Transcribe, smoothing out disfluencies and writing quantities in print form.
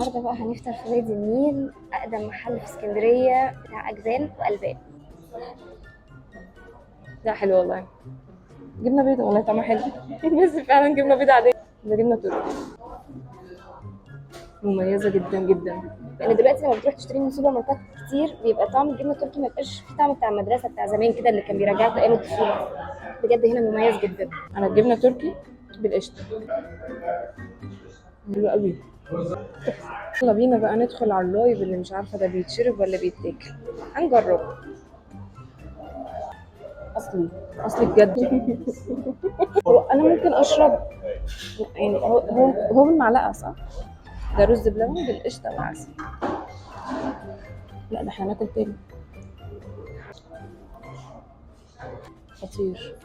النهارده بقى هنفطر في وادي النيل، اقدم محل في اسكندريه بتاع اجزان والبان. لا حلو والله. جبنه بيضاء والله طعمها حلو. بس فعلا جبنه بيضاء عاديه. ده جبنه تركي مميزه جدا جدا. لان دلوقتي لما بتروح تشتري من سوبر ماركت كتير بيبقى طعم الجبنه التركي ما بيبقاش فيه طعم بتاع المدرسه بتاع زمان كده اللي كان بيرجعك ايام الطفوله. بجد هنا مميز جدا. انا الجبنه تركي بالقشطه حلوه قوي. يلا بينا بقى ندخل على اللايف اللي مش عارفه ده بيتشرب ولا بيتاكل. هنجرب. اصلي اصلي بجد. هو انا ممكن اشرب يعني هو بالمعلقه صح؟ ده رز بلبن بالقشطه وعسل. لا ده احنا هناكل تاني. خطير.